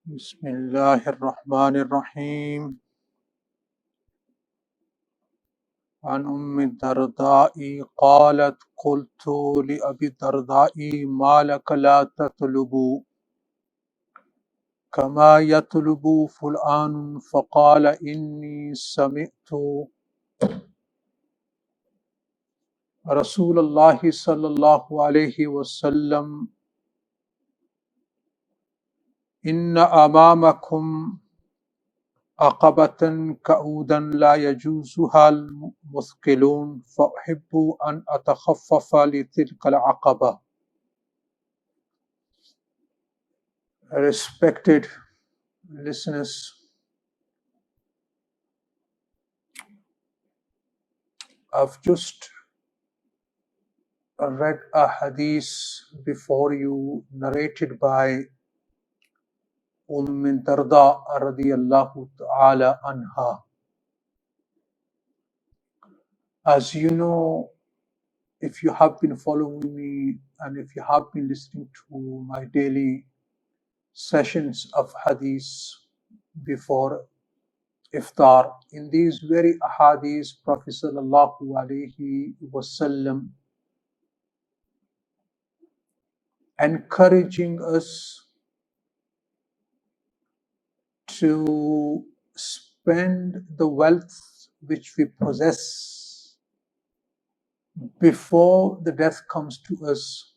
بسم الله الرحمن الرحيم. عن أم الدرداء قالت قلت لأبي الدرداء ما لك لا تطلب كما يطلب فلان فقال إني سمعت رسول الله صلى الله عليه وسلم إن أمامكم عقبة كؤودا لا يجوزها المثقلون فأحب أن أتخفف لتلك العقبة. Respected listeners, I've just read a hadith before you narrated by Darda radiyallahu ta'ala anha. As you know, if you have been following me and if you have been listening to my daily sessions of hadith before iftar, in these very ahadith, Prophet sallallahu alaihi wasallam encouraging us to spend the wealth which we possess before the death comes to us,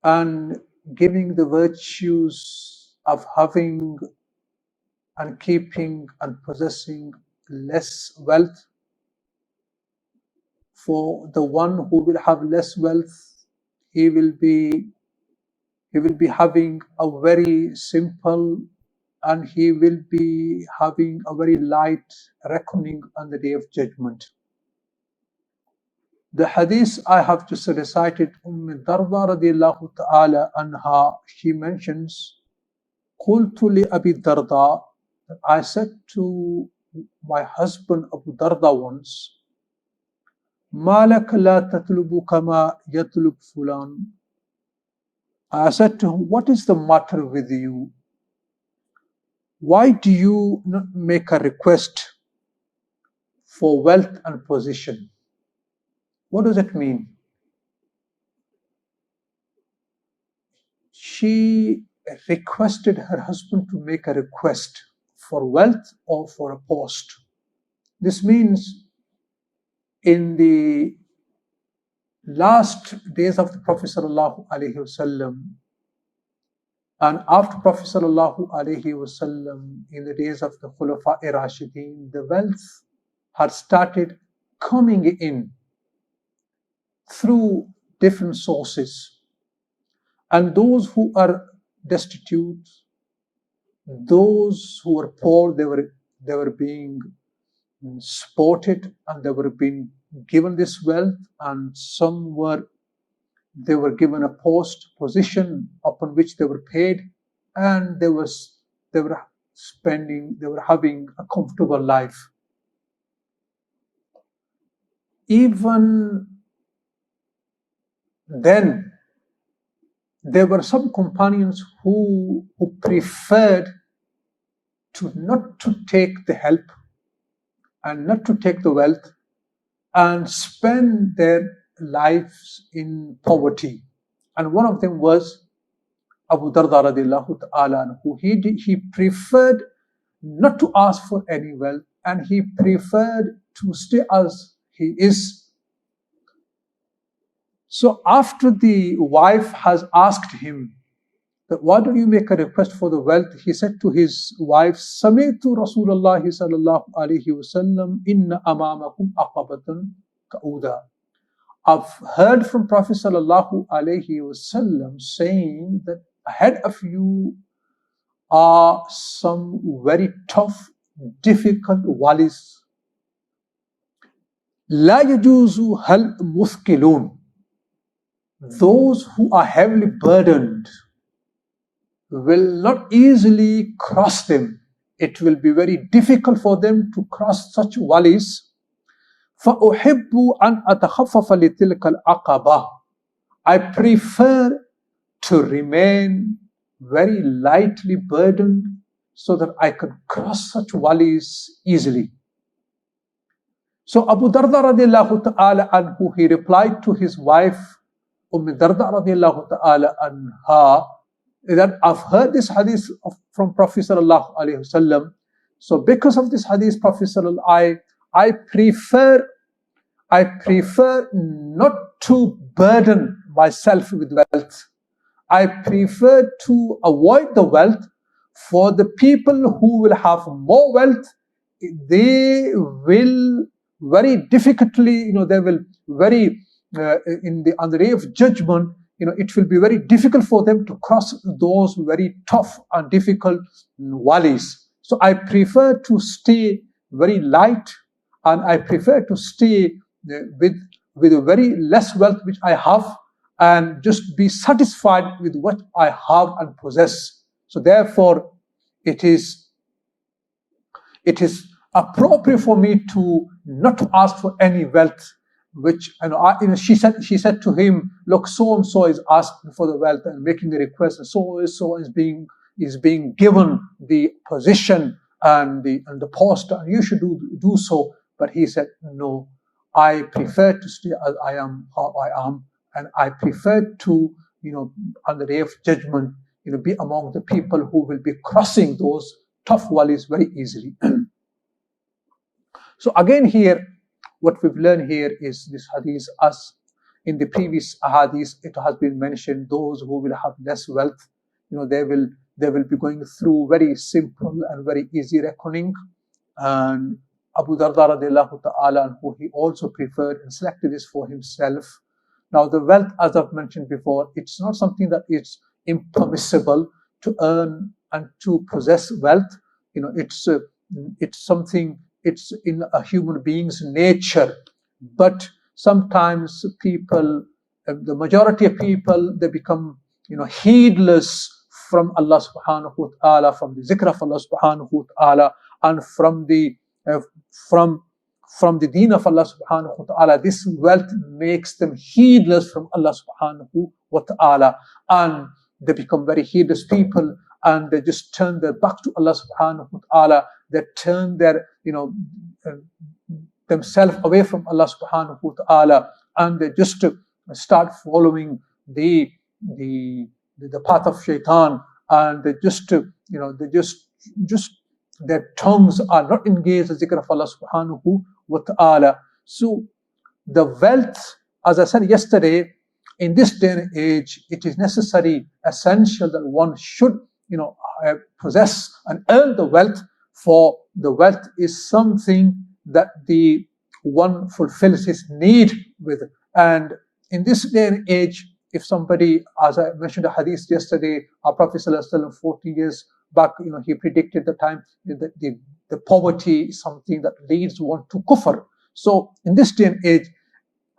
and giving the virtues of having and keeping and possessing less wealth. For the one who will have less wealth, he will be having a very simple, and he will be having a very light reckoning on the day of judgment. The hadith I have just recited, Darda radiyallahu ta'ala anha, she mentions, Qultu li Abi Darda, that I said to my husband Abu Darda once, Ma laka la tatlubu kama yatlub fulan. I said to him, what is the matter with you? Why do you not make a request for wealth and position? What does it mean? She requested her husband to make a request for wealth or for a post. This means in the last days of the Prophet sallallahu alaihi wasallam, and after Prophet sallallahu alaihi wasallam, in the days of the Khulafa Rashidin, the wealth had started coming in through different sources, and those who are destitute, those who were poor, they were being supported and they were being given this wealth, and some they were given a position upon which they were paid, and they were having a comfortable life. Even then, there were some companions who preferred not to take the help and not to take the wealth and spend their lives in poverty. And one of them was Abu Darda radiyallahu ta'ala anhu. He preferred not to ask for any wealth, and he preferred to stay as he is. So after the wife has asked him that why don't you make a request for the wealth, he said to his wife, Sami'tu Rasulullah sallallahu alaihi wasallam inna amamakum aqabatan ka'uda. I've heard from Prophet sallallahu alaihi wasallam saying that ahead of you are some very tough, difficult walis. La yajuzu hal muthqilun. Those who are heavily burdened will not easily cross them. it will be very difficult for them to cross such valleys. فَأُحِبُّ أَنْ أَتَخَفَّفَ لِتِلْكَ الْعَقَبَةِ. I prefer to remain very lightly burdened so that I can cross such valleys easily. So Abu Darda radiallahu ta'ala anhu, he replied to his wife, Darda radiallahu ta'ala anha, that I've heard this hadith from Prophet sallallahu alaihi wasallam. So because of this hadith, Prophet sallallahu, I prefer not to burden myself with wealth. I prefer to avoid the wealth. For the people who will have more wealth, they will very difficultly, they will very on the day of judgment, it will be very difficult for them to cross those very tough and difficult valleys. So I prefer to stay very light, and I prefer to stay with a very less wealth which I have, and just be satisfied with what I have and possess. So therefore, it is appropriate for me to not to ask for any wealth. Which she said to him, look, so and so is asking for the wealth and making the request, and so is being given the position and the post, and you should do so. But he said, no, I prefer to stay as I am, how I am, and I prefer to, on the day of judgment, be among the people who will be crossing those tough valleys very easily. So again here, what we've learned here is this hadith, as in the previous hadith, it has been mentioned, those who will have less wealth, they will be going through very simple and very easy reckoning. And Abu Darda radiallahu ta'ala anhu, he also preferred and selected this for himself. Now the wealth, as I've mentioned before, it's not something that is impermissible to earn and to possess wealth. It's something, it's in a human being's nature. But sometimes people, the majority of people, they become, heedless from Allah subhanahu wa ta'ala, from the zikr of Allah subhanahu wa ta'ala, and from the deen of Allah subhanahu wa ta'ala. This wealth makes them heedless from Allah subhanahu wa ta'ala, and they become very heedless people, and they just turn their back to Allah subhanahu wa ta'ala. They turn their, themselves away from Allah subhanahu wa ta'ala, and they just start following the path of shaitan, and they just, their tongues are not engaged in the zikr of Allah subhanahu wa ta'ala. So the wealth, as I said yesterday, in this day and age, it is necessary, essential that one should, possess and earn the wealth, for the wealth is something that the one fulfills his need with. And in this day and age, if somebody, as I mentioned the hadith yesterday, our Prophet ﷺ 40 years back, he predicted the time that the poverty is something that leads one to kufr. So in this day and age,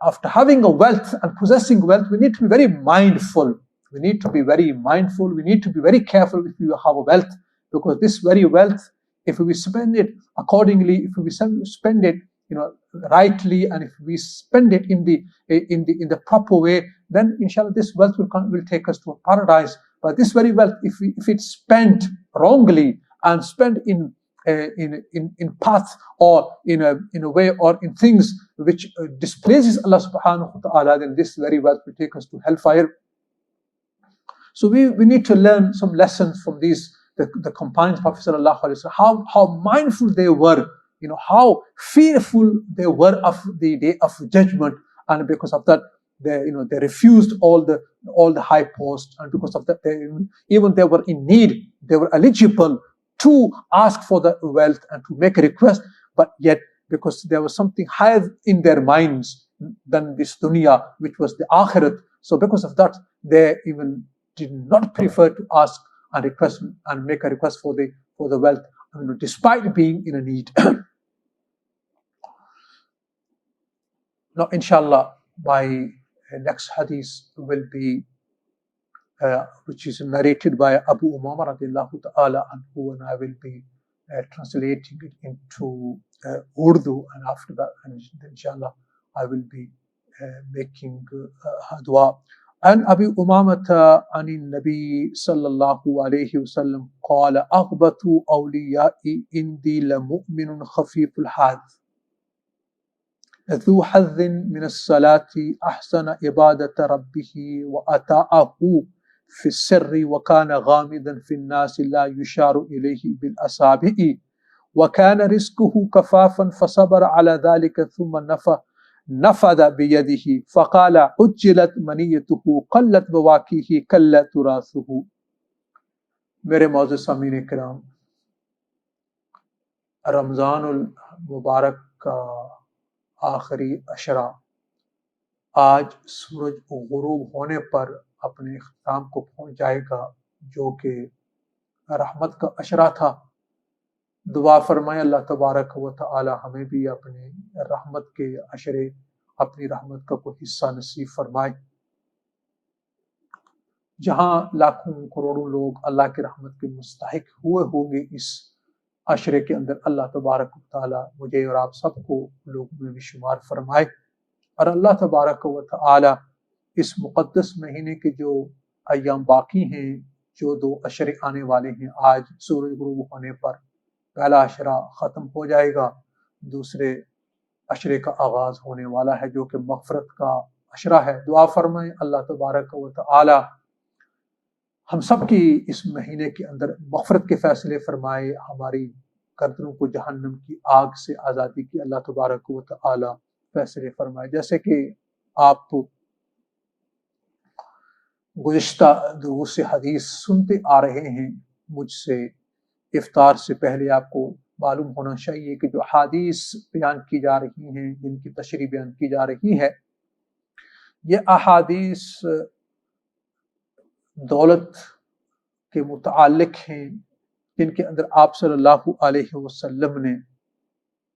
after having a wealth and possessing wealth, we need to be very mindful. We need to be very mindful. We need to be very careful if we have a wealth, because this very wealth, if we spend it accordingly, if we spend it, rightly, and if we spend it in the proper way, then inshallah this wealth will take us to a paradise. But this very wealth, if it's spent wrongly and spent in paths or in a way or in things which displeases Allah subhanahu wa ta'ala, then this very wealth will take us to hellfire. So we need to learn some lessons from these, the companions of Prophet sallallahu alaihi wasallam, how mindful they were, how fearful they were of the day of judgment, and because of that, they refused all the high posts, and because of that, even they were in need, they were eligible to ask for the wealth and to make a request, but yet because there was something higher in their minds than this dunya, which was the akhirat, so because of that, they even did not prefer to ask and request and make a request for the wealth, despite being in a need. Now, inshallah, my next hadith will be, which is narrated by Abu Umama radiallahu ta'ala anhu, and I will be translating it into Urdu, and after that, inshallah, I will be making dua. عن أبي أمامة عن النبي صلى الله عليه وسلم قال أغبط أوليائي عندي لمؤمن خفيف الحادث ذو حظ من الصلاة أحسن عبادة ربه وأطاعه في السر وكان غامضا في الناس لا يشار إليه بالأصابع وكان رزقه كفافا فصبر على ذلك ثم نفذ بيده فقال عجلت منيته قلت بواكيه قل تراثه. میرے معزز سامعین کرام، رمضان المبارک کا آخری عشرہ آج سورج غروب ہونے پر اپنے اختتام کو پہنچ جائے گا، جو کہ رحمت کا عشرہ تھا. دعا فرمائے اللہ تبارک و تعالی ہمیں بھی اپنے رحمت کے عشرے، اپنی رحمت کا کوئی حصہ نصیب فرمائے. جہاں لاکھوں کروڑوں لوگ اللہ کی رحمت کے مستحق ہوئے ہوں گے اس عشرے کے اندر، اللہ تبارک و تعالی مجھے اور آپ سب کو لوگوں میں بھی شمار فرمائے. اور اللہ تبارک و تعالی اس مقدس مہینے کے جو ایام باقی ہیں، جو 2 عشرے آنے والے ہیں، آج سورج غروب ہونے پر پہلا عشرہ ختم ہو جائے گا، دوسرے عشرے کا آغاز ہونے والا ہے جو کہ مغفرت کا عشرہ ہے. دعا فرمائیں اللہ تبارک و تعالی ہم سب کی اس مہینے کے اندر مغفرت کے فیصلے فرمائے، ہماری گردنوں کو جہنم کی آگ سے آزادی کی اللہ تبارک و تعالی فیصلے فرمائے. جیسے کہ آپ گزشتہ دروس حدیث سنتے آ رہے ہیں، مجھ سے افطار سے پہلے آپ کو معلوم ہونا چاہیے کہ جو احادیث بیان کی جا رہی ہیں، جن کی تشریح بیان کی جا رہی ہے، یہ احادیث دولت کے متعلق ہیں، جن کے اندر آپ صلی اللہ علیہ وسلم نے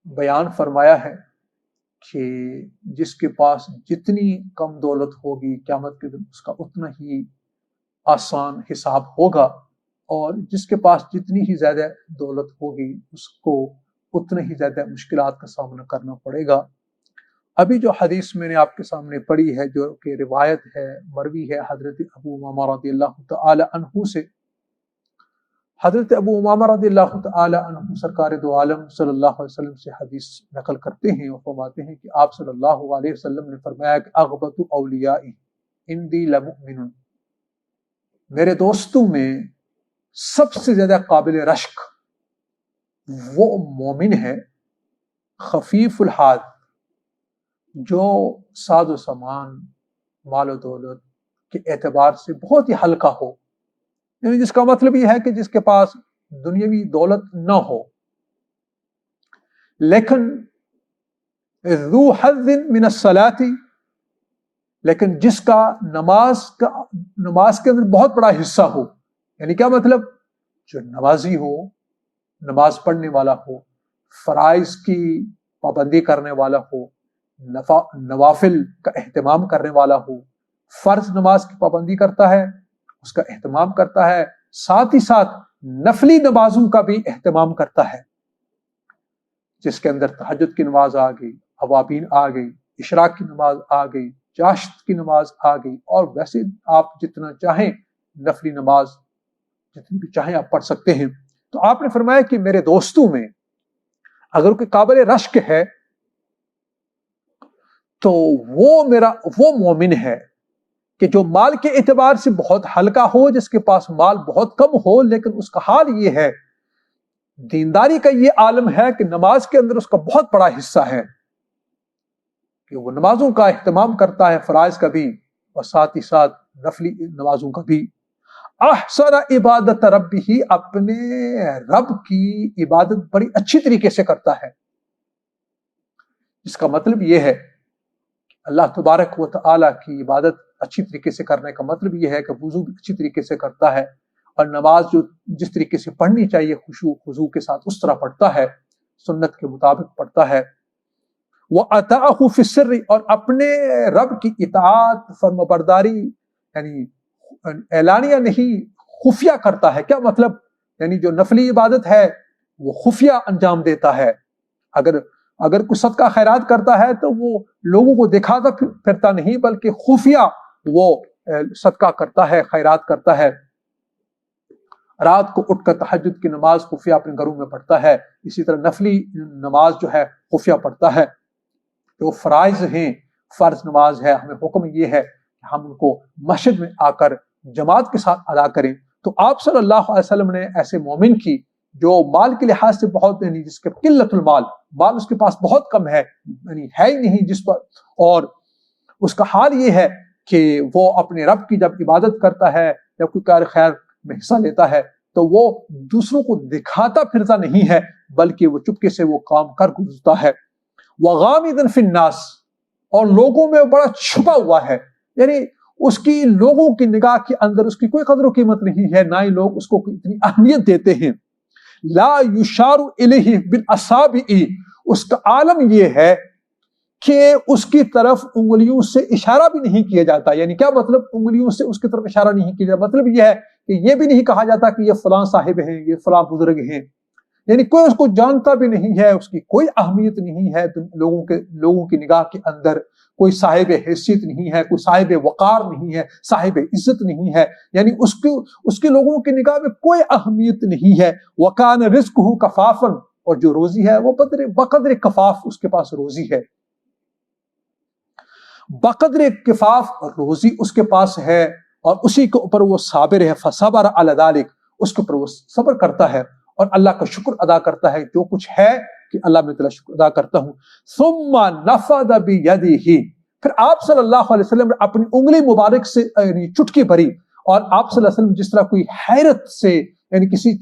بیان فرمایا ہے کہ جس کے پاس جتنی کم دولت ہوگی قیامت کے دن اس کا اتنا ہی آسان حساب ہوگا، اور جس کے پاس جتنی ہی زیادہ دولت ہوگی اس کو اتنے ہی زیادہ مشکلات کا سامنا کرنا پڑے گا. ابھی جو حدیث میں نے آپ کے سامنے پڑھی ہے، جو کہ روایت ہے، مروی ہے حضرت ابو امامہ رضی اللہ تعالی عنہ سے. حضرت ابو امامہ رضی اللہ تعالی عنہ سرکار دو عالم صلی اللہ علیہ وسلم سے حدیث نقل کرتے ہیں اور فرماتے ہیں کہ آپ صلی اللہ علیہ وسلم نے فرمایا کہ اغبط اولیائی عندی لمؤمن، میرے دوستوں میں سب سے زیادہ قابل رشک وہ مومن ہے خفیف الحاد، جو ساز و سامان، مال و دولت کے اعتبار سے بہت ہی ہلکا ہو. یعنی جس کا مطلب یہ ہے کہ جس کے پاس دنیاوی دولت نہ ہو، لیکن ذو حظ من الصلاۃ، لیکن جس کا نماز کے اندر بہت بڑا حصہ ہو. یعنی کیا مطلب؟ جو نمازی ہو، نماز پڑھنے والا ہو، فرائض کی پابندی کرنے والا ہو، نوافل کا اہتمام کرنے والا ہو، فرض نماز کی پابندی کرتا ہے، اس کا اہتمام کرتا ہے، ساتھ ہی ساتھ نفلی نمازوں کا بھی اہتمام کرتا ہے، جس کے اندر تہجد کی نماز آ گئی، اوابین آ گئی، اشراق کی نماز آ گئی، چاشت کی نماز آ گئی، اور ویسے آپ جتنا چاہیں نفلی نماز جتنی بھی چاہیں آپ پڑھ سکتے ہیں. تو آپ نے فرمایا کہ میرے دوستوں میں اگر کوئی قابل رشک ہے تو وہ مومن ہے کہ جو مال کے اعتبار سے بہت ہلکا ہو، جس کے پاس مال بہت کم ہو، لیکن اس کا حال یہ ہے، دینداری کا یہ عالم ہے کہ نماز کے اندر اس کا بہت بڑا حصہ ہے کہ وہ نمازوں کا اہتمام کرتا ہے، فرائض کا بھی اور ساتھ ہی ساتھ نفلی نمازوں کا بھی. احسن عبادت ربہ، اپنے رب کی عبادت بڑی اچھی طریقے سے کرتا ہے. اس کا مطلب یہ ہے اللہ تبارک و تعالی کی عبادت اچھی طریقے سے کرنے کا مطلب یہ ہے کہ وضو بھی اچھی طریقے سے کرتا ہے، اور نماز جو جس طریقے سے پڑھنی چاہیے خشوع خضوع کے ساتھ اس طرح پڑھتا ہے، سنت کے مطابق پڑھتا ہے. وَأَطَاعَهُ فِي السِّرِّ، اور اپنے رب کی اطاعت فرمانبرداری یعنی اعلانیہ نہیں خفیہ کرتا ہے. کیا مطلب؟ یعنی جو نفلی عبادت ہے وہ خفیہ انجام دیتا ہے. اگر کوئی صدقہ خیرات کرتا ہے تو وہ لوگوں کو دکھاتا پھرتا نہیں، بلکہ خفیہ وہ صدقہ کرتا ہے، خیرات کرتا ہے. رات کو اٹھ کر تہجد کی نماز خفیہ اپنے گھروں میں پڑھتا ہے. اسی طرح نفلی نماز جو ہے خفیہ پڑھتا ہے. جو فرائض ہیں، فرض نماز ہے، ہمیں حکم یہ ہے کہ ہم ان کو مسجد میں آ کر جماعت کے ساتھ ادا کریں. تو آپ صلی اللہ علیہ وسلم نے ایسے مومن کی جو مال کے لحاظ سے بہت نہیں، جس کے قلت مال اس کے پاس بہت کم ہے، یعنی ہے ہی نہیں جس پر، اور اس کا حال یہ ہے کہ وہ اپنے رب کی جب عبادت کرتا ہے، جب کوئی کار خیر میں حصہ لیتا ہے تو وہ دوسروں کو دکھاتا پھرتا نہیں ہے، بلکہ وہ چپکے سے وہ کام کر گزرتا ہے. وغامض فی الناس، اور لوگوں میں بڑا چھپا ہوا ہے، یعنی اس کی لوگوں کی نگاہ کے اندر اس کی کوئی قدر و قیمت نہیں ہے، نہ ہی لوگ اس کو اتنی اہمیت دیتے ہیں. لا یشار الیہ بالاصابع، اس کا عالم یہ ہے کہ اس کی طرف انگلیوں سے اشارہ بھی نہیں کیا جاتا. یعنی کیا مطلب؟ انگلیوں سے اس کی طرف اشارہ نہیں کیا جاتا، مطلب یہ ہے کہ یہ بھی نہیں کہا جاتا کہ یہ فلاں صاحب ہیں، یہ فلاں بزرگ ہیں. یعنی کوئی اس کو جانتا بھی نہیں ہے، اس کی کوئی اہمیت نہیں ہے لوگوں کی نگاہ کے اندر. کوئی صاحب حیثیت نہیں ہے، کوئی صاحب وقار نہیں ہے، صاحب عزت نہیں ہے، یعنی اس کے لوگوں کی نگاہ میں کوئی اہمیت نہیں ہے. وکان رزقہ کفافا، اور جو روزی ہے وہ بقدر کفاف اس کے پاس روزی ہے، بقدر کفاف روزی اس کے پاس ہے، اور اسی کے اوپر وہ صابر ہے. فصبر علی ذلک، اس کے اوپر وہ صبر کرتا ہے اور اللہ کا شکر ادا کرتا ہے. جو کچھ ہے کہ اللہ میں تیرا شکر ادا کرتا ہوں. ثم نفض بیدہ، پھر آپ صلی اللہ علیہ وسلم نے اپنی انگلی مبارک سے چٹکی بھری، اور آپ صلی اللہ علیہ وسلم جس طرح کوئی حیرت سے یعنی کسی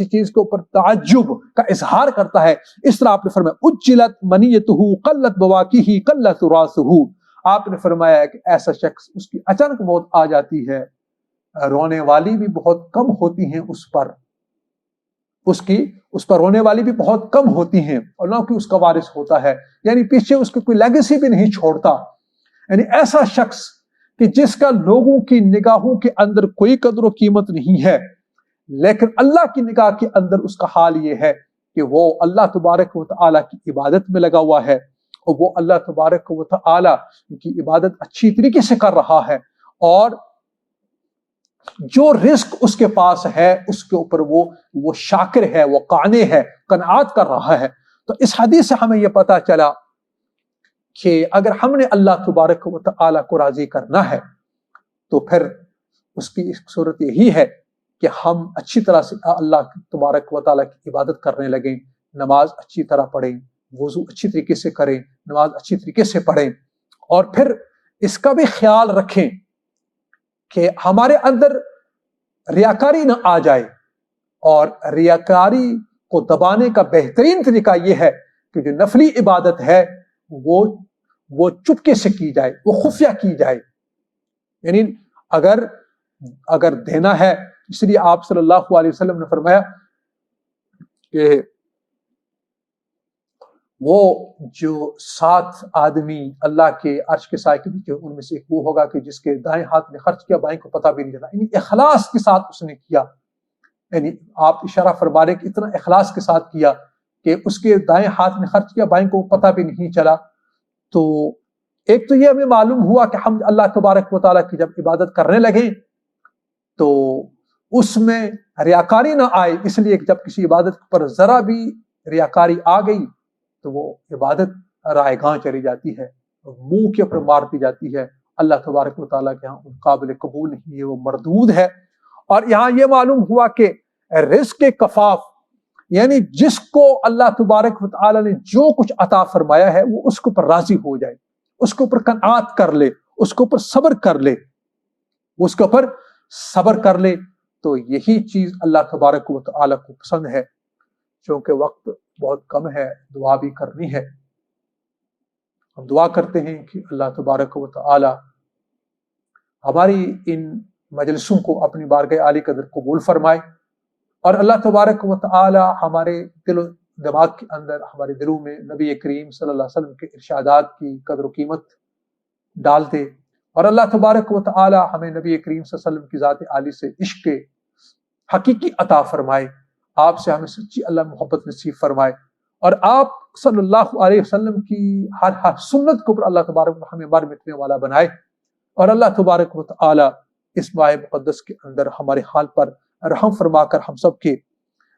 چیز کے اوپر تعجب کا اظہار کرتا ہے، اس طرح آپ نے فرمایا اجلت منیتہ قلت بواکیہ قلت راسہ. آپ نے فرمایا کہ ایسا شخص، اس کی اچانک موت آ جاتی ہے، رونے والی بھی بہت کم ہوتی ہیں اس پر رونے والی بھی بہت کم ہوتی ہیں، اور نہ کہ اس کا وارث ہوتا ہے، یعنی پیچھے اس کی کوئی لیگیسی بھی نہیں چھوڑتا. یعنی ایسا شخص کہ جس کا لوگوں کی نگاہوں کے اندر کوئی قدر و قیمت نہیں ہے، لیکن اللہ کی نگاہ کے اندر اس کا حال یہ ہے کہ وہ اللہ تبارک و تعالیٰ کی عبادت میں لگا ہوا ہے، اور وہ اللہ تبارک و تعالیٰ کی عبادت اچھی طریقے سے کر رہا ہے، اور جو رزق اس کے پاس ہے اس کے اوپر وہ شاکر ہے، وہ قانع ہے، قناعت کر رہا ہے. تو اس حدیث سے ہمیں یہ پتا چلا کہ اگر ہم نے اللہ تبارک و تعالیٰ کو راضی کرنا ہے تو پھر اس کی صورت یہی ہے کہ ہم اچھی طرح سے اللہ تبارک و تعالیٰ کی عبادت کرنے لگیں، نماز اچھی طرح پڑھیں، وضو اچھی طریقے سے کریں، نماز اچھی طریقے سے پڑھیں، اور پھر اس کا بھی خیال رکھیں کہ ہمارے اندر ریاکاری نہ آ جائے. اور ریاکاری کو دبانے کا بہترین طریقہ یہ ہے کہ جو نفلی عبادت ہے وہ چپکے سے کی جائے، وہ خفیہ کی جائے. یعنی اگر دینا ہے، اس لیے آپ صلی اللہ علیہ وسلم نے فرمایا کہ وہ جو 7 آدمی اللہ کے عرش کے سائے کے نیچے، ان میں سے ایک وہ ہوگا کہ جس کے دائیں ہاتھ نے خرچ کیا، بائیں کو پتہ بھی نہیں چلا. یعنی اخلاص کے ساتھ اس نے کیا، یعنی آپ اشارہ فرما رہے کہ اتنا اخلاص کے ساتھ کیا کہ اس کے دائیں ہاتھ نے خرچ کیا، بائیں کو پتہ بھی نہیں چلا. تو ایک تو یہ ہمیں معلوم ہوا کہ ہم اللہ تبارک و تعالیٰ کی جب عبادت کرنے لگے تو اس میں ریاکاری نہ آئے، اس لیے کہ جب کسی عبادت پر ذرا بھی ریاکاری آ گئی تو وہ عبادت رائے گاں چلی جاتی ہے، منہ کے اوپر مارتی جاتی ہے، اللہ تبارک و تعالیٰ کے ہاں قابل قبول نہیں ہے، وہ مردود ہے. اور یہاں یہ معلوم ہوا کہ رزق کفاف، یعنی جس کو اللہ تبارک و تعالیٰ نے جو کچھ عطا فرمایا ہے وہ اس کے اوپر راضی ہو جائے، اس کے اوپر قناعت کر لے، اس کے اوپر صبر کر لے، اس کے اوپر صبر کر لے، تو یہی چیز اللہ تبارک و تعالیٰ کو پسند ہے. چونکہ وقت بہت کم ہے، دعا بھی کرنی ہے. ہم دعا کرتے ہیں کہ اللہ تبارک و تعالی ہماری ان مجلسوں کو اپنی بارگاہ عالی قدر قبول فرمائے، اور اللہ تبارک و تعالی ہمارے دل و دماغ کے اندر، ہمارے دلوں میں نبی کریم صلی اللہ علیہ وسلم کے ارشادات کی قدر و قیمت ڈال دے، اور اللہ تبارک و تعالی ہمیں نبی کریم صلی اللہ علیہ وسلم کی ذات عالی سے عشق حقیقی عطا فرمائے. آپ سے ہمیں سچی اللہ محبت نصیب فرمائے، اور آپ صلی اللہ علیہ وسلم کی ہر سنت کے اوپر اللہ تبارک و تعالی ہمیں بار مٹنے والا بنائے، اور اللہ تبارک و تعالی اس ماہ مقدس کے اندر ہمارے حال پر رحم فرما کر ہم سب کے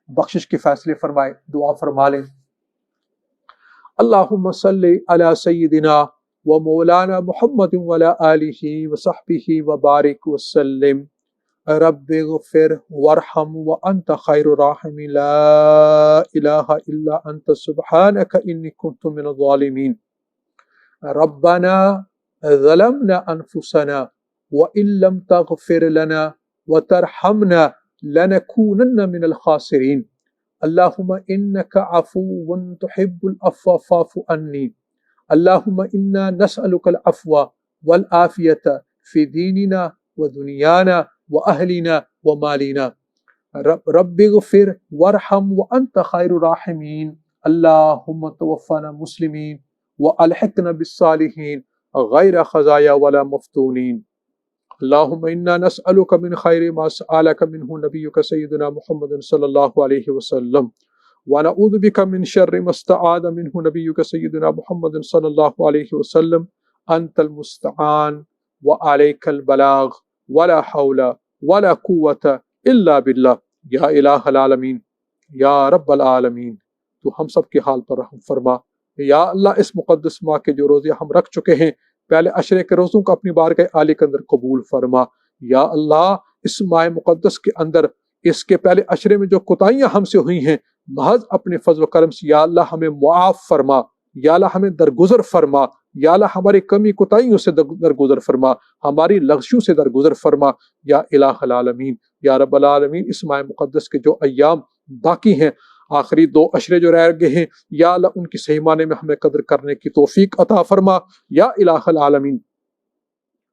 بخشش کے فیصلے فرمائے۔ دعا فرما لیں۔ اللہم صلی علی سیدنا و مولانا محمد وعلی آلہ وصحبہ وبارک وسلم۔ رب اغفر وارحم وانت خیر الراحمین، لا الہ الا انت سبحانک انی کنت من الظالمین۔ ربنا ظلمنا انفسنا وان لم تغفر لنا وترحمنا لنکونن من الخاسرین۔ اللہم انک عفو تحب العفو فاعف عنی۔ اللہم انا نسألک العفو والعافیۃ فی دیننا ودنیانا واہلنا ومالنا۔ رب اغفر وارحم وانت خیر الراحمین۔ اللہم توفنا مسلمین والحقنا بالصالحین غیر خزایا ولا مفتونین۔ اللہم انا نسألک من خیر ما سألک منہ نبیک سیدنا محمد صلی اللہ علیہ وسلم، ونعوذ بک من شر ما استعاذ منہ نبیک سیدنا محمد صلی اللہ علیہ وسلم۔ انت المستعان وعلیک البلاغ ولا حول ولا قوة الا باللہ۔ یا الہ العالمین، یا رب العالمین، تو ہم سب کے حال پر رحم فرما۔ یا اللہ، اس مقدس ماہ کے جو روزے ہم رکھ چکے ہیں، پہلے عشرے کے روزوں کو اپنی بارگاہ عالی کے اندر قبول فرما۔ یا اللہ، اس ماہ مقدس کے اندر اس کے پہلے عشرے میں جو کوتاہیاں ہم سے ہوئی ہیں، محض اپنے فضل و کرم سے یا اللہ ہمیں معاف فرما، یا اللہ ہمیں درگزر فرما، یا اللہ ہماری کمی کوتاہیوں سے درگزر فرما، ہماری لغزشوں سے درگزر فرما۔ یا الہ العالمین، یا رب العالمین، اس ماہ مقدس کے جو ایام باقی ہیں، آخری 2 عشرے جو رہ گئے ہیں، یا اللہ ان کی صحیح معنی میں ہمیں قدر کرنے کی توفیق عطا فرما۔ یا الہ العالمین،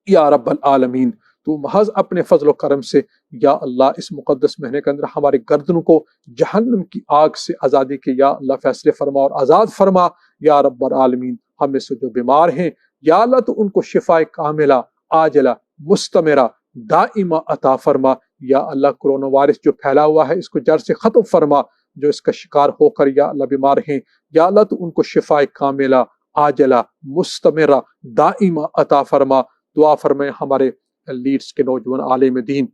یا رب العالمین، تو محض اپنے فضل و کرم سے یا اللہ اس مقدس مہینے کے اندر ہماری گردنوں کو جہنم کی آگ سے آزادی کے یا اللہ فیصلے فرما اور آزاد فرما۔ یا رب العالمین، ہم میں سے جو بیمار ہیں یا اللہ تو ان کو شفائے کاملہ، عاجلہ، مستمرہ، دائمہ عطا فرما۔ یا اللہ کرونا وائرس جو پھیلا ہوا ہے اس کو جڑ سے ختم فرما، جو اس کا شکار ہو کر یا اللہ بیمار ہیں یا اللہ تو ان کو شفائے کاملہ، عاجلہ، مستمرہ، دائمہ عطا فرما۔ دعا فرمائے ہمارے لیڈز کے نوجوان عالم دین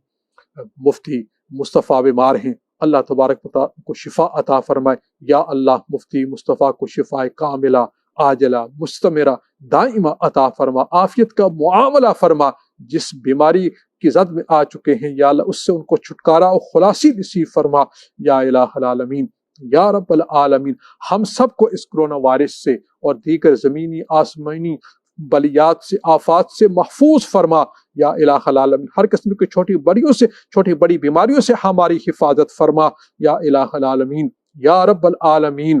مفتی مصطفیٰ بیمار ہیں، اللہ تبارک و تعالیٰ کو شفا عطا فرمائے۔ یا اللہ مفتی مصطفیٰ کو شفائے کاملہ، عاجلہ، مستمرہ، دائمہ عطا فرما، عافیت کا معاملہ فرما۔ جس بیماری کی زد میں آ چکے ہیں یا اللہ اس سے ان کو چھٹکارا اور خلاصی نصیب فرما۔ یا الہ العالمین، یا رب العالمین، ہم سب کو اس کرونا وائرس سے اور دیگر زمینی آسمانی بلیات سے، آفات سے محفوظ فرما۔ یا الہ العالمین، ہر قسم کی چھوٹی بڑی بیماریوں سے ہماری حفاظت فرما۔ یا الہ العالمین، یا رب العالمین،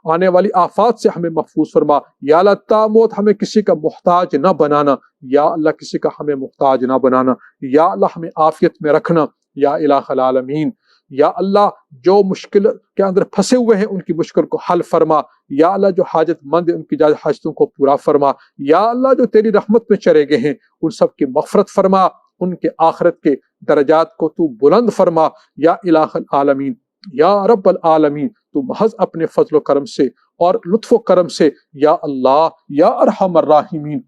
آنے والی آفات سے ہمیں محفوظ فرما۔ یا اللہ تا موت ہمیں کسی کا محتاج نہ بنانا، یا اللہ کسی کا ہمیں محتاج نہ بنانا، یا اللہ ہمیں عافیت میں رکھنا۔ یا الہ العالمین، یا اللہ جو مشکل کے اندر پھنسے ہوئے ہیں ان کی مشکل کو حل فرما۔ یا اللہ جو حاجت مند ہیں ان کی جائز حاجتوں کو پورا فرما۔ یا اللہ جو تیری رحمت میں چرے گئے ہیں ان سب کی مغفرت فرما، ان کے آخرت کے درجات کو تو بلند فرما۔ یا الہ العالمین، یا رب العالمین، تو محض اپنے فضل و کرم سے اور لطف و کرم سے یا اللہ یا ارحم الراحمین،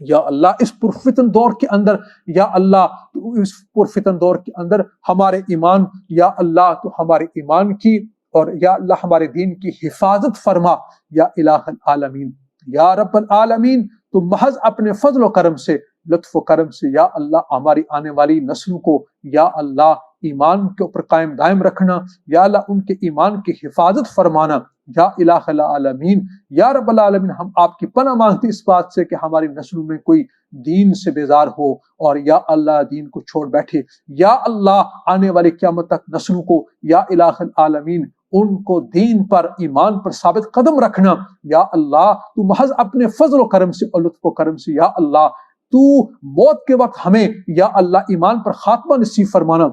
یا اللہ اس پرفتن دور کے اندر یا اللہ تو اس پرفتن دور کے اندر ہمارے ایمان یا اللہ تو ہمارے ایمان کی اور یا اللہ ہمارے دین کی حفاظت فرما۔ یا الہ العالمین، یا رب العالمین، تو محض اپنے فضل و کرم سے، لطف و کرم سے یا اللہ ہماری آنے والی نسلوں کو یا اللہ ایمان کے اوپر قائم دائم رکھنا، یا اللہ ان کے ایمان کی حفاظت فرمانا۔ یا الہ العالمین، یا رب العالمین، ہم آپ کی پناہ مانگتے اس بات سے کہ ہماری نسلوں میں کوئی دین سے بیزار ہو اور یا اللہ دین کو چھوڑ بیٹھے، یا اللہ آنے والی قیامت تک نسلوں کو یا الہ العالمین ان کو دین پر ایمان پر ثابت قدم رکھنا۔ یا اللہ تو محض اپنے فضل و کرم سے اور لطف و کرم سے یا اللہ تو موت کے وقت ہمیں یا اللہ ایمان پر خاتمہ نصیب فرمانا۔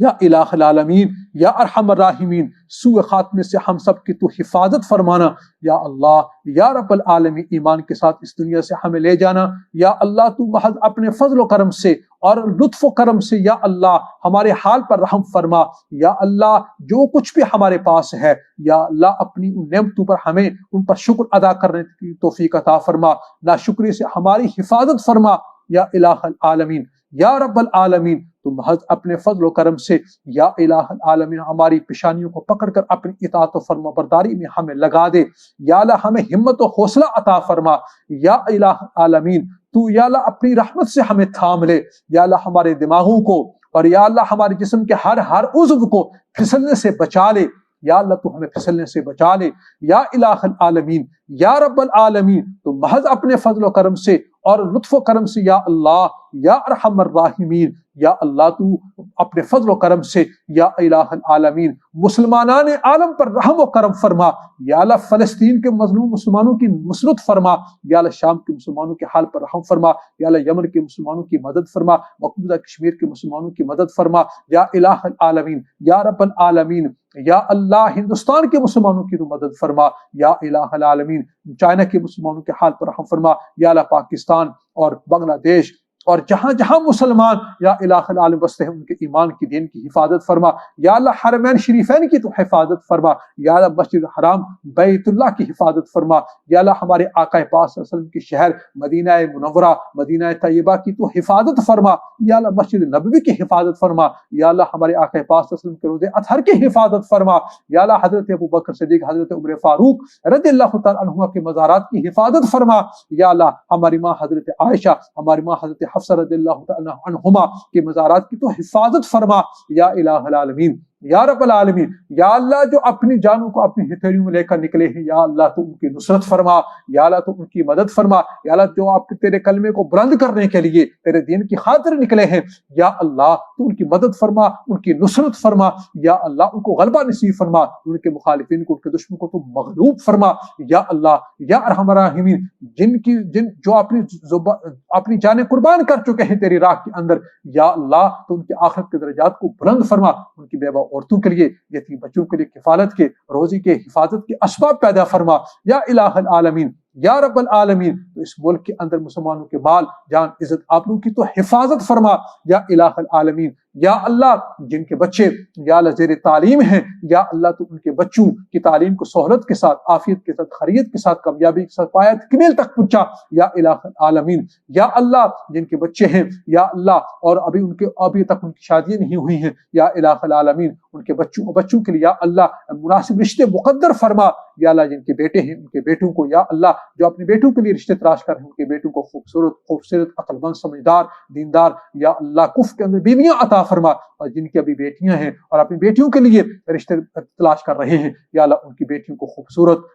یا الہ العالمین یا ارحم الراحمین سوء خاتمے سے ہم سب کی تو حفاظت فرمانا یا اللہ، یا رب العالمین ایمان کے ساتھ اس دنیا سے ہمیں لے جانا یا اللہ، تو محض اپنے فضل و کرم سے اور لطف و کرم سے یا اللہ ہمارے حال پر رحم فرما یا اللہ، جو کچھ بھی ہمارے پاس ہے یا اللہ اپنی ان نعمتوں پر ہمیں ان پر شکر ادا کرنے کی توفیق عطا فرما، ناشکری سے ہماری حفاظت فرما یا الہ العالمین یا رب العالمین، تو محض اپنے فضل و کرم سے یا الہ العالمین ہماری پیشانیوں کو پکڑ کر اپنی اطاعت و فرما برداری میں ہمیں لگا دے یا اللہ، ہمیں ہمت و حوصلہ عطا فرما یا الہ العالمین، تو یا اللہ اپنی رحمت سے ہمیں تھام لے یا اللہ، ہمارے دماغوں کو اور یا اللہ ہمارے جسم کے ہر عضو کو پھسلنے سے بچا لے یا اللہ، تو ہمیں پھسلنے سے بچا لے یا الہ العالمین یا رب العالمین، تو محض اپنے فضل و کرم سے اور لطف و کرم سے یا اللہ یا ارحم الراحمین یا اللہ، تو اپنے فضل و کرم سے یا الہ العالمین مسلمانان عالم پر رحم و کرم فرما یا اللہ، فلسطین کے مظلوم مسلمانوں کی نصرت فرما یا اللہ، شام کے مسلمانوں کے حال پر رحم فرما یا اللہ، یمن کے مسلمانوں کی مدد فرما، مقبوضہ کشمیر کے مسلمانوں کی مدد فرما یا الہ العالمین یا رب العالمین یا اللہ، ہندوستان کے مسلمانوں کی تو مدد فرما یا الہ العالمین، چائنا کے مسلمانوں کے حال پر رحم فرما یا اللہ، پاکستان اور بنگلہ دیش اور جہاں جہاں مسلمان یا الہ العالمین بستے ہیں ان کے ایمان کی دین کی حفاظت فرما یا اللہ، حرمین شریفین کی تو حفاظت فرما یا اللہ، مسجد حرام بیت اللہ کی حفاظت فرما یا اللہ، ہمارے آقا پاک صلی اللہ علیہ وسلم کے شہر مدینہ منورہ مدینہ طیبہ کی تو حفاظت فرما یا اللہ، مسجد نبوی کی حفاظت فرما یا اللہ، ہمارے آقا پاک صلی اللہ علیہ وسلم کے روضے اطہر کی حفاظت فرما یا اللہ، حضرت ابوبکر صدیق، حضرت عمر فاروق رضی اللہ تعالی عنہما کے مزارات کی حفاظت فرما یا اللہ، ہماری ماں حضرت عائشہ، ہماری ماں حضرت حفصہ رضی اللہ تعالی عنہما کے مزارات کی تو حفاظت فرما یا الہ العالمین یا رب العالمین یا اللہ، جو اپنی جانوں کو اپنی ہتھیلیوں میں لے کر نکلے ہیں یا اللہ، تو ان کی نصرت فرما یا اللہ، تو ان کی مدد فرما یا اللہ، جو آپ تیرے کلمے کو بلند کرنے کے لیے تیرے دین کی خاطر نکلے ہیں یا اللہ، تو ان کی مدد فرما، ان کی نصرت فرما یا اللہ، ان کو غلبہ نصیب فرما، ان کے مخالفین کو، ان کے دشمن کو تو مغلوب فرما یا اللہ یا ارحم الراحمین، جو اپنی جانیں قربان کر چکے ہیں تیری راہ کے اندر یا اللہ، تو ان کے آخرت کے درجات کو بلند فرما، ان کی بیوہ عورتوں کے لیے، یتیم بچوں کے لیے کفالت کے، روزی کے، حفاظت کے اسباب پیدا فرما یا الہ العالمین یا رب العالمین، تو اس ملک کے اندر مسلمانوں کے مال جان عزت آبرو کی تو حفاظت فرما یا الہ العالمین یا اللہ، جن کے بچے یا اللہ زیر تعلیم ہیں یا اللہ، تو ان کے بچوں کی تعلیم کو سہولت کے ساتھ، عافیت کے ساتھ، خیریت کے ساتھ، کامیابی کے ساتھ، پایہ تکمیل تک پہنچا یا الہ العالمین یا اللہ، جن کے بچے ہیں یا اللہ اور ابھی تک ان کی شادیاں نہیں ہوئی ہیں یا الہ العالمین، ان کے بچوں کے لیے یا اللہ مناسب رشتے مقدر فرما یا اللہ، جن کے بیٹے ہیں ان کے بیٹوں کو یا اللہ، جو اپنے بیٹوں کے لیے رشتے تلاش کر رہے ہیں ان کے بیٹوں کو خوبصورت عقل مند سمجھدار دیندار یا اللہ کف کے اندر بیویاں عطا فرما، اور جن کی ابھی بیٹیاں ہیں اور اپنی بیٹیوں کے لیے رشتے تلاش کر رہے ہیں یا اللہ، ان کی بیٹیوں کو خوبصورت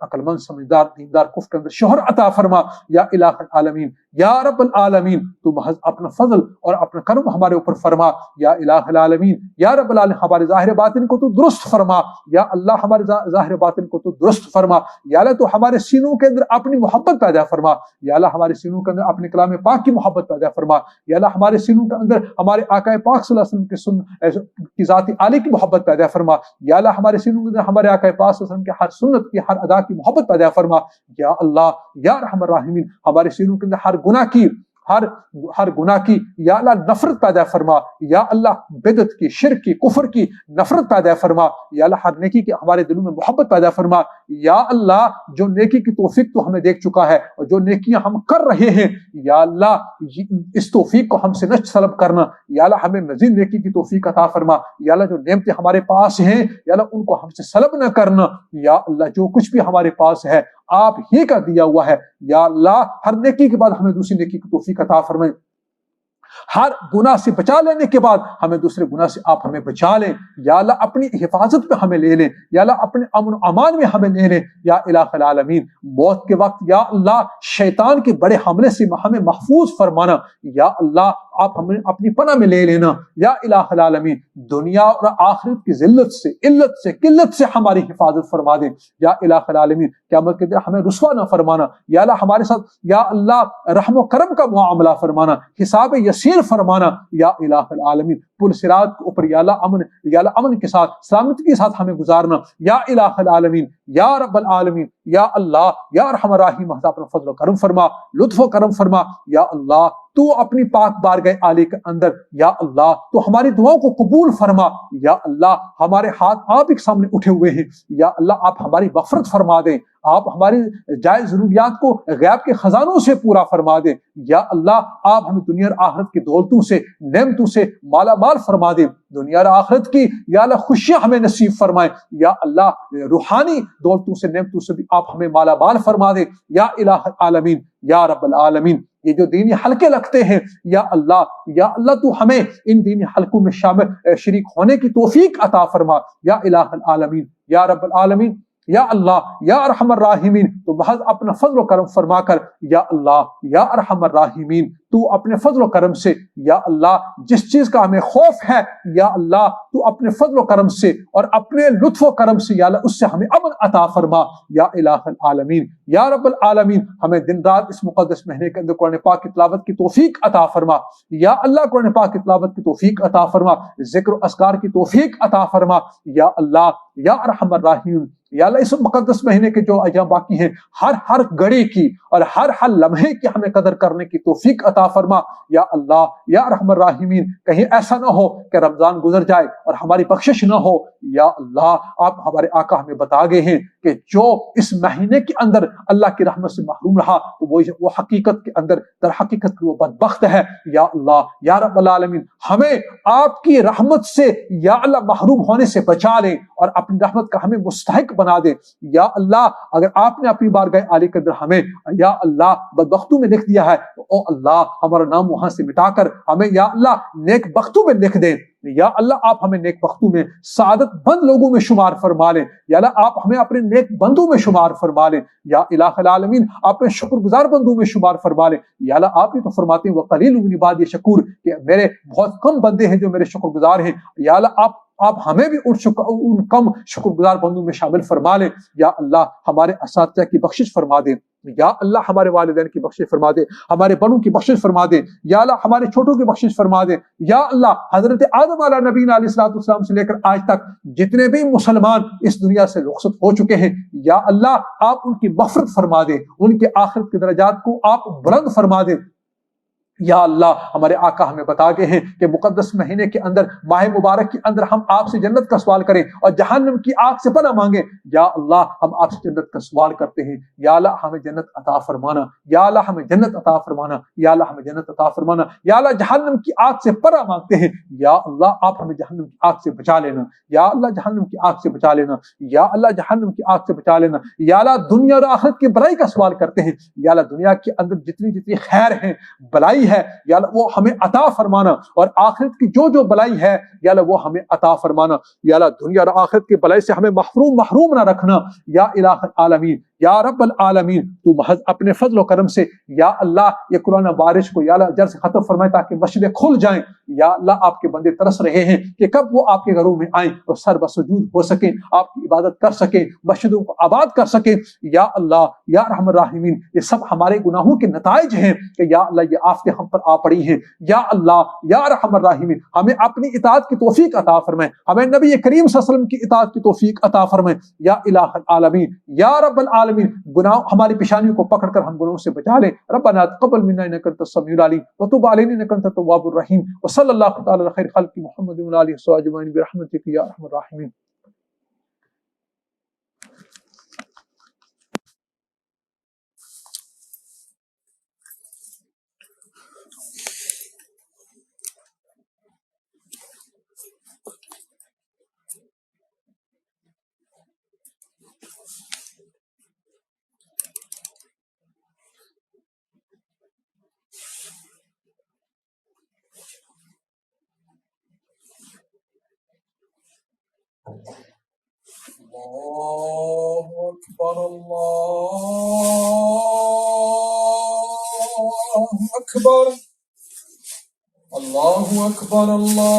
عقل مند سمجھدار دیندار کف کے اندر شوہر عطا فرما یا الہ العالمین یا رب العالمین، تو محض اپنا فضل اور اپنا کرم ہمارے اوپر فرما یا الہ العالمین یا رب العالمین، ہمارے ظاہر باطن کو تو درست فرما یا اللہ، ہمارے ظاہر باطن کو تو درست فرما یا اللہ، تو ہمارے سینوں کے اندر اپنی محبت پیدا فرما یا اللہ، ہمارے سینوں کے اندر اپنے کلام پاک کی محبت پیدا فرما یا اللہ، ہمارے سینوں کے اندر ہمارے آقا پاک صلی اللہ علیہ وسلم کی ذات عالی کی محبت پیدا فرما یا اللہ، ہمارے سینوں کے اندر ہمارے آقا پاک صلی اللہ علیہ وسلم کی ہر سنت کی، ہر ادا کی محبت پیدا فرما یا اللہ یا ارحم الراحمین، ہمارے سینوں کے اندر ہر گناہ کی یا اللہ نفرت پیدا فرما یا اللہ، بدعت کی، شرک کی، کفر کی نفرت پیدا فرما یا اللہ، ہر نیکی کی ہمارے دلوں میں محبت پیدا فرما یا اللہ، جو نیکی کی توفیق تو ہمیں دیکھ چکا ہے اور جو نیکیاں ہم کر رہے ہیں یا اللہ، اس توفیق کو ہم سے نہ سلب کرنا یا اللہ، ہمیں مزید نیکی کی توفیق عطا فرما یا اللہ، جو نعمتیں ہمارے پاس ہیں یا اللہ، ان کو ہم سے سلب نہ کرنا یا اللہ، جو کچھ بھی ہمارے پاس ہے آپ ہی کا دیا ہوا ہے یا اللہ، ہر نیکی کے بعد ہمیں دوسری نیکی کی توفیق عطا فرمائیں، ہر گناہ سے بچا لینے کے بعد ہمیں دوسرے گناہ سے آپ ہمیں بچا لیں یا اللہ، اپنی حفاظت پہ ہمیں لے لیں یا اللہ، اپنے امن و امان میں ہمیں لے لیں یا الہ العالمین، موت کے وقت یا اللہ شیطان کے بڑے حملے سے ہمیں محفوظ فرمانا یا اللہ، آپ ہمیں اپنی پناہ میں لے لینا یا الہ العالمین، دنیا اور آخرت کی ذلت سے، علت سے، قلت سے ہماری حفاظت فرما دیں یا الہ العالمین، قیامت کے دن ہمیں رسوا نہ فرمانا یا اللہ، ہمارے ساتھ یا اللہ رحم و کرم کا معاملہ فرمانا، حساب یسیر فرمانا یا الہ العالمین، پل صراط کے اوپر یا اللہ امن کے ساتھ سلامتی کے ساتھ ہمیں گزارنا یا الہ العالمین یا رب العالمین یا اللہ یا ارحم الراحمین اپنا فضل و کرم فرما لطف و کرم فرما یا اللہ تو اپنی پاک بارگاہ عالی کے اندر یا اللہ تو ہماری دعاؤں کو قبول فرما یا اللہ ہمارے ہاتھ آپ کے سامنے اٹھے ہوئے ہیں یا اللہ آپ ہماری مغفرت فرما دیں آپ ہماری جائز ضروریات کو غیب کے خزانوں سے پورا فرما دیں یا اللہ آپ ہمیں دنیا اور آخرت کی دولتوں سے نعمتوں سے مالا مال فرما دیں دنیا اور آخرت کی یا اللہ خوشیاں ہمیں نصیب فرمائیں یا اللہ روحانی دولتوں سے نعمتوں سے بھی آپ ہمیں مالا مال فرما دیں یا الہ العالمین یا رب العالمین یہ جو دینی حلقے لگتے ہیں یا اللہ تو ہمیں ان دینی حلقوں میں شامل شریک ہونے کی توفیق عطا فرما یا الہ العالمین یا رب العالمین یا اللہ یا ارحم الراحمین تو محض اپنا فضل و کرم فرما کر یا اللہ یا ارحم الراحمین تو اپنے فضل و کرم سے یا اللہ جس چیز کا ہمیں خوف ہے یا اللہ تو اپنے فضل و کرم سے اور اپنے لطف و کرم سے یا اللہ اس سے ہمیں امن عطا فرما یا الہ العالمین یا رب العالمین ہمیں دن رات اس مقدس مہینے کے اندر قرآن پاک کی تلاوت کی توفیق عطا فرما یا اللہ قرآن پاک کی تلاوت کی توفیق عطا فرما ذکر و اذکار کی توفیق عطا فرما یا اللہ یا ارحم الراحمین یا اللہ اس مقدس مہینے کے جو ایام باقی ہیں ہر گھڑی کی اور ہر لمحے کی ہمیں قدر کرنے کی توفیق عطا فرما یا اللہ یا ارحم الراحمین کہیں ایسا نہ ہو کہ رمضان گزر جائے اور ہماری بخشش نہ ہو یا اللہ آپ ہمارے آقا ہمیں بتا گئے ہیں کہ جو اس مہینے کے اندر اللہ کی رحمت سے محروم رہا تو وہ حقیقت کے اندر در حقیقت وہ بدبخت ہے یا اللہ یا رب العالمین ہمیں آپ کی رحمت سے یا اللہ محروم ہونے سے بچا لیں اور اپنی رحمت کا ہمیں مستحق بنا دے یا اللہ اگر آپ نے اپنی بارگاہ عالی کے اندر ہمیں یا اللہ بدبختوں میں لکھ دیا ہے تو او اللہ ہمارا نام وہاں سے مٹا کر ہمیں یا اللہ نیک بختوں میں لکھ دیں یا اللہ آپ ہمیں نیک بختوں میں سعادت بند لوگوں میں شمار فرما لیں یا اللہ آپ ہمیں اپنے نیک بندوں میں شمار فرما لیں یا الہ العالمین آپ نے شکر گزار بندوں میں شمار فرما لیں یا اللہ آپ ہی تو فرماتے ہیں وَقَلِيلٌ مِّنْ عِبَادِيَ الشَّكُورُ کہ میرے بہت کم بندے ہیں جو میرے شکر گزار ہیں یا اللہ آپ ہمیں بھی ان کم شکر گزار بندوں میں شامل فرما لیں یا اللہ ہمارے اساتذہ کی بخشش فرما دیں یا اللہ ہمارے والدین کی بخشش فرما دے ہمارے بڑوں کی بخشش فرما دے یا اللہ ہمارے چھوٹوں کی بخشش فرما دے یا اللہ حضرت آدم علیہ نبینا علیہ الصلوۃ والسلام سے لے کر آج تک جتنے بھی مسلمان اس دنیا سے رخصت ہو چکے ہیں یا اللہ آپ ان کی مغفرت فرما دے ان کے آخرت کے درجات کو آپ بلند فرما دے یا اللہ ہمارے آقا ہمیں بتا گئے ہیں کہ مقدس مہینے کے اندر ماہ مبارک کے اندر ہم آپ سے جنت کا سوال کریں اور جہنم کی آگ سے پناہ مانگیں یا اللہ ہم آپ سے جنت کا سوال کرتے ہیں یا اللہ ہمیں جنت عطا فرمانا یا اللہ ہمیں جنت عطا فرمانا یا اللہ ہمیں جنت عطا فرمانا یا اللہ جہنم کی آگ سے پناہ مانگتے ہیں یا اللہ آپ ہمیں جہنم کی آگ سے بچا لینا یا اللہ جہنم کی آگ سے بچا لینا یا اللہ جہنم کی آگ سے بچا لینا یا اللہ دنیا اور آخرت کی بھلائی کا سوال کرتے ہیں یا اللہ دنیا کے اندر جتنی خیر ہے بلائی ہے یا اللہ وہ ہمیں عطا فرمانا اور آخرت کی جو بلائی ہے یا اللہ وہ ہمیں عطا فرمانا یا اللہ دنیا اور آخرت کی بلائی سے ہمیں محروم نہ رکھنا یا الہ العالمین یا رب العالمین تو محض اپنے فضل و کرم سے یا اللہ یہ قرآن بارش کو یا اللہ جلد سے ختم فرمائے تاکہ مسجدیں کھل جائیں یا اللہ آپ کے بندے ترس رہے ہیں کہ کب وہ آپ کے گھروں میں آئیں اور سر بسجود ہو سکیں آپ کی عبادت کر سکیں مسجدوں کو آباد کر سکیں یا اللہ یا رحم الراحمین یہ سب ہمارے گناہوں کے نتائج ہیں کہ یا اللہ یہ آفتیں ہم پر آ پڑی ہیں یا اللہ یا رحم الراحمین ہمیں اپنی اطاعت کی توفیق عطا فرمائے ہمیں نبی کریم صلی اللہ علیہ وسلم کی اطاعت کی توفیق عطا فرمائے یا الہ العالمین یا رب العالمین گناہ ہماری پیشانیوں کو پکڑ کر ہم گناہوں سے بچا لیں ربنا تقبل منا انک انت السمیع العلیم وتب علینا انک انت التواب الرحیم وصلی اللہ تعالی علی خیر خلق محمد وعلی آلہ وصحبہ اجمعین برحمتک یا ارحم الراحمین. اللہ اکبر اللہ اکبر اللہ اکبر اللہ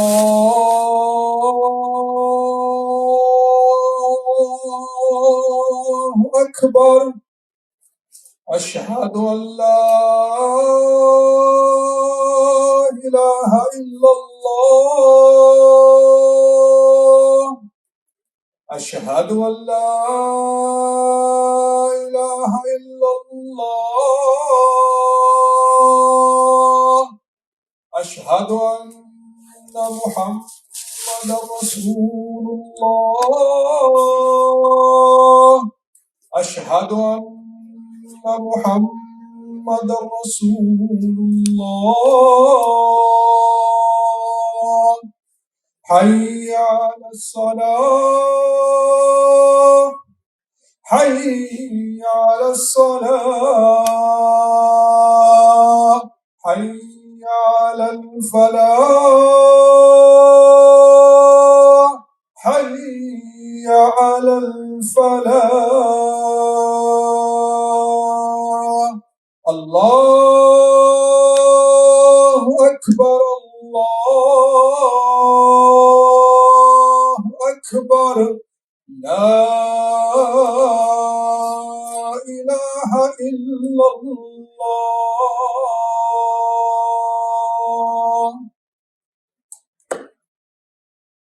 اکبر اشہد ان لا الہ الا اللہ أشهد أن لا إله إلا الله أشهد أن محمدا رسول الله أشهد أن محمدا رسول الله حي على الصلاة حي على الصلاة حي على الفلاح حي على الفلاح الله أكبر الله أكبر لا إله إلا الله